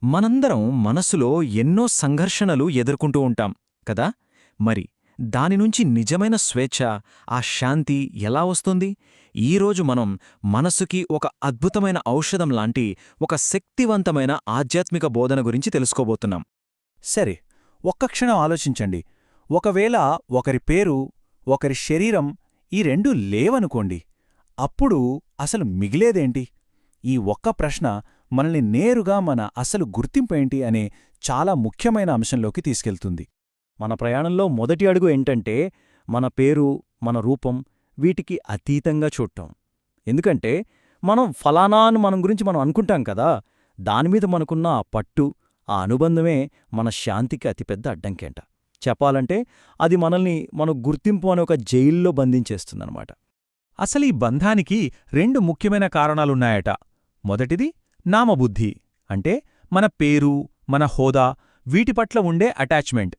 మనందరం మనసులో ఎన్నో సంఘర్షణలు ఎదుర్కొంటూ ఉంటాం కదా. మరి దానినుంచి నిజమైన స్వేచ్ఛ, ఆ శాంతి ఎలా వస్తుంది? ఈరోజు మనం మనసుకి ఒక అద్భుతమైన ఔషధం లాంటి ఒక శక్తివంతమైన ఆధ్యాత్మిక బోధన గురించి తెలుసుకోబోతున్నాం. సరే, ఒక్క క్షణం ఆలోచించండి. ఒకవేళ ఒకరి పేరు, ఒకరి శరీరం ఈ రెండూ లేవనుకోండి, అప్పుడు అసలు మిగిలేదేంటి? ఈ ఒక్క ప్రశ్న మనల్ని నేరుగా మన అసలు గుర్తింపేంటి అనే చాలా ముఖ్యమైన అంశంలోకి తీసుకెళ్తుంది. మన ప్రయాణంలో మొదటి అడుగు ఏంటంటే, మన పేరు, మన రూపం వీటికి అతీతంగా చూడటం. ఎందుకంటే మనం ఫలానా అని మనం గురించి మనం అనుకుంటాం కదా, దానిమీద మనకున్న ఆ పట్టు, ఆ అనుబంధమే మన శాంతికి అతిపెద్ద అడ్డంకేంట. చెప్పాలంటే అది మనల్ని మన గుర్తింపు అనే ఒక జైల్లో బంధించేస్తుందన్నమాట. అసలీ బంధానికి రెండు ముఖ్యమైన కారణాలున్నాయట. మొదటిది నామబుద్ధి, అంటే మన పేరు, మన హోదా వీటిపట్ల ఉండే అటాచ్మెంట్.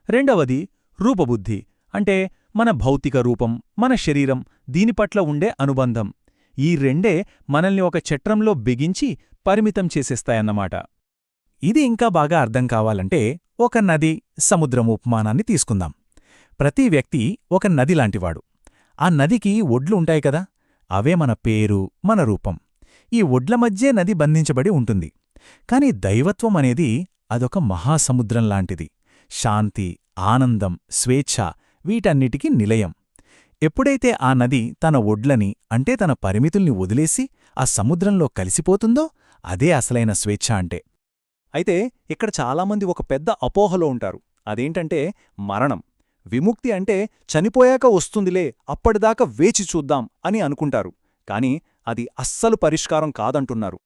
రెండవది రూపబుద్ధి, అంటే మన భౌతిక రూపం, మన శరీరం దీనిపట్ల ఉండే అనుబంధం. ఈ రెండే మనల్ని ఒక చట్రంలో బిగించి పరిమితం చేసేస్తాయన్నమాట. ఇది ఇంకా బాగా అర్థం కావాలంటే ఒక నది, సముద్రం ఉపమానాన్ని తీసుకుందాం. ప్రతి వ్యక్తి ఒక నదిలాంటివాడు. ఆ నదికి ఒడ్లు ఉంటాయి కదా, అవే మన పేరు, మన రూపం. ఈ ఒడ్ల మధ్యే నది బంధించబడి ఉంటుంది. కాని దైవత్వం అనేది అదొక మహాసముద్రం లాంటిది. శాంతి, ఆనందం, స్వేచ్ఛ వీటన్నిటికీ నిలయం. ఎప్పుడైతే ఆ నది తన ఒడ్లని, అంటే తన పరిమితుల్ని వదిలేసి ఆ సముద్రంలో కలిసిపోతుందో అదే అసలైన స్వేచ్ఛ అంటే. అయితే ఇక్కడ చాలామంది ఒక పెద్ద అపోహలో ఉంటారు. అదేంటంటే మరణం. విముక్తి అంటే చనిపోయాక వస్తుందిలే, అప్పటిదాకా వేచి చూద్దాం అని అనుకుంటారు. కాని అది అస్సలు పరిష్కారం కాదంటున్నారు.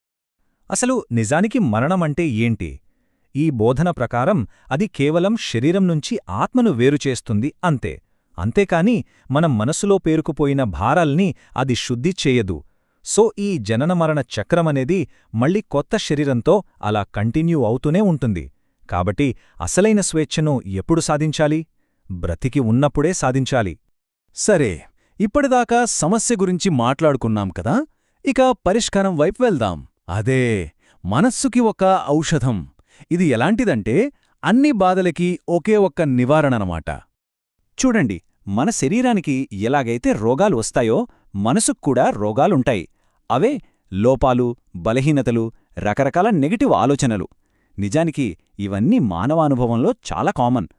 అసలు నిజానికి మరణమంటే ఏంటి? ఈ బోధన ప్రకారం అది కేవలం శరీరం నుంచి ఆత్మను వేరుచేస్తుంది అంతే. అంతేకాని మన మనసులో పేరుకుపోయిన భారాల్ని అది శుద్ధి చేయదు. సో ఈ జననమరణ చక్రమనేది మళ్ళీ కొత్త శరీరంతో అలా కంటిన్యూ అవుతూనే ఉంటుంది. కాబట్టి అసలైన స్వేచ్ఛను ఎప్పుడు సాధించాలి? బ్రతికి ఉన్నప్పుడే సాధించాలి. సరే, ఇప్పటిదాకా సమస్య గురించి మాట్లాడుకున్నాం కదా, ఇక పరిష్కారం వైపు వెళ్దాం. అదే మనస్సుకి ఒక ఔషధం. ఇది ఎలాంటిదంటే అన్ని బాధలకి ఒకే ఒక్క నివారణనమాట. చూడండి, మన శరీరానికి ఎలాగైతే రోగాలు వస్తాయో మనసుక్కూడా రోగాలుంటాయి. అవే లోపాలు, బలహీనతలు, రకరకాల నెగటివ్ ఆలోచనలు. నిజానికి ఇవన్నీ మానవానుభవంలో చాలా కామన్.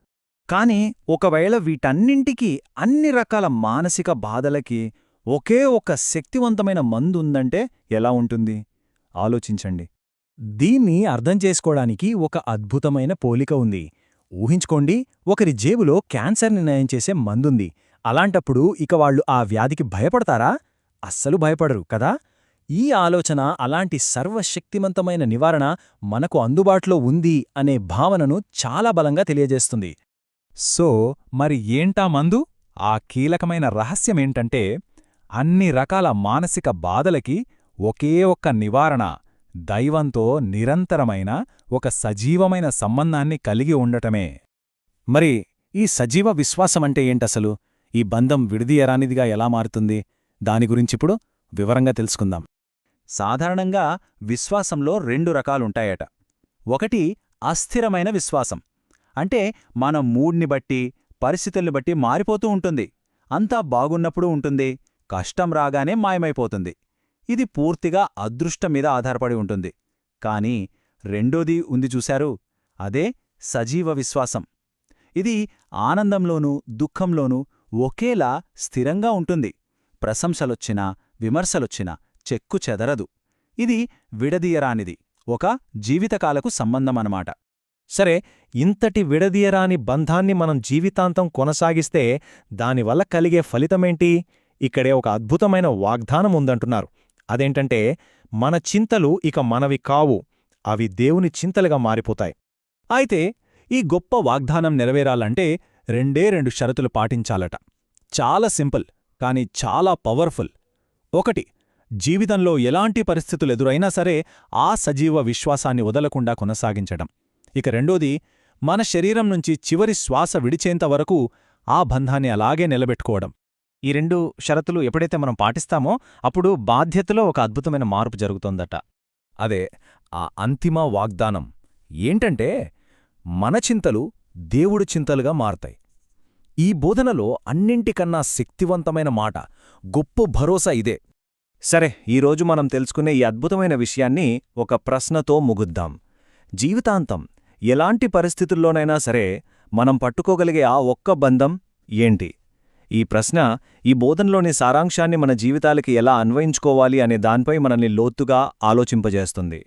కాని ఒకవేళ వీటన్నింటికీ, అన్ని రకాల మానసిక బాధలకి ఒకే ఒక శక్తివంతమైన మందుందంటే ఎలా ఉంటుంది? ఆలోచించండి. దీన్ని అర్థం చేసుకోవడానికి ఒక అద్భుతమైన పోలిక ఉంది. ఊహించుకోండి, ఒకరి జేబులో క్యాన్సర్ని నయం చేసే మందుంది. అలాంటప్పుడు ఇక వాళ్ళు ఆ వ్యాధికి భయపడతారా? అస్సలు భయపడరు కదా. ఈ ఆలోచన అలాంటి సర్వశక్తిమంతమైన నివారణ మనకు అందుబాటులో ఉంది అనే భావనను చాలా బలంగా తెలియజేస్తుంది. సో మరి ఏంటా మందు? ఆ కీలకమైన రహస్యమేంటంటే అన్ని రకాల మానసిక బాధలకి ఒకే ఒక్క నివారణ: దైవంతో నిరంతరమైన ఒక సజీవమైన సంబంధాన్ని కలిగి ఉండటమే. మరి ఈ సజీవ విశ్వాసమంటే ఏంటసలు? ఈ బంధం విడదీయరానిదిగా ఎలా మారుతుంది? దాని గురించిప్పుడు వివరంగా తెలుసుకుందాం. సాధారణంగా విశ్వాసంలో రెండు రకాలుంటాయట. ఒకటి అస్థిరమైన విశ్వాసం. అంటే మన మూడ్ని బట్టి, పరిస్థితుల్ని బట్టి మారిపోతూ ఉంటుంది. అంతా బాగున్నప్పుడు ఉంటుంది, కష్టం రాగానే మాయమైపోతుంది. ఇది పూర్తిగా అదృష్టం మీద ఆధారపడి ఉంటుంది. కాని రెండోది ఉంది చూశారు, అదే సజీవ విశ్వాసం. ఇది ఆనందంలోనూ దుఃఖంలోనూ ఒకేలా స్థిరంగా ఉంటుంది. ప్రశంసలొచ్చినా విమర్శలొచ్చినా చెక్కు చెదరదు. ఇది విడదీయరానిది, ఒక జీవితకాలకు సంబంధమన్నమాట. సరే, ఇంతటి విడదీయరాని బంధాన్ని మనం జీవితాంతం కొనసాగిస్తే దానివల్ల కలిగే ఫలితమేంటి? ఇక్కడే ఒక అద్భుతమైన వాగ్దానం ఉందంటున్నారు. అదేంటంటే మన చింతలు ఇక మనవి కావు, అవి దేవుని చింతలుగా మారిపోతాయి. అయితే ఈ గొప్ప వాగ్దానం నెరవేరాలంటే రెండు షరతులు పాటించాలట. చాలా సింపుల్, కాని చాలా పవర్ఫుల్. ఒకటి, జీవితంలో ఎలాంటి పరిస్థితులెదురైనా సరే ఆ సజీవ విశ్వాసాన్ని వదలకుండా కొనసాగించడం. ఇక రెండోది, మన శరీరం నుంచి చివరి శ్వాస విడిచేంతవరకు ఆ బంధాన్ని అలాగే నిలబెట్టుకోవడం. ఈ రెండు షరతులు ఎప్పుడైతే మనం పాటిస్తామో అప్పుడు బాధ్యతలో ఒక అద్భుతమైన మార్పు జరుగుతోందట. అదే ఆ అంతిమ వాగ్దానం. ఏంటంటే మన చింతలు దేవుడి చింతలుగా మారతాయి. ఈ బోధనలో అన్నింటికన్నా శక్తివంతమైన మాట, గొప్ప భరోసా ఇదే. సరే, ఈరోజు మనం తెలుసుకునే ఈ అద్భుతమైన విషయాన్ని ఒక ప్రశ్నతో ముగుద్దాం. జీవితాంతం ఎలాంటి పరిస్థితుల్లోనైనా సరే మనం పట్టుకోగలిగే ఆ ఒక్క బంధం ఏంటి? ఈ ప్రశ్న ఈ బోధనలోని సారాంశాన్ని మన జీవితాలకి ఎలా అన్వయించుకోవాలి అనే దానిపై మనల్ని లోతుగా ఆలోచింపజేస్తుంది.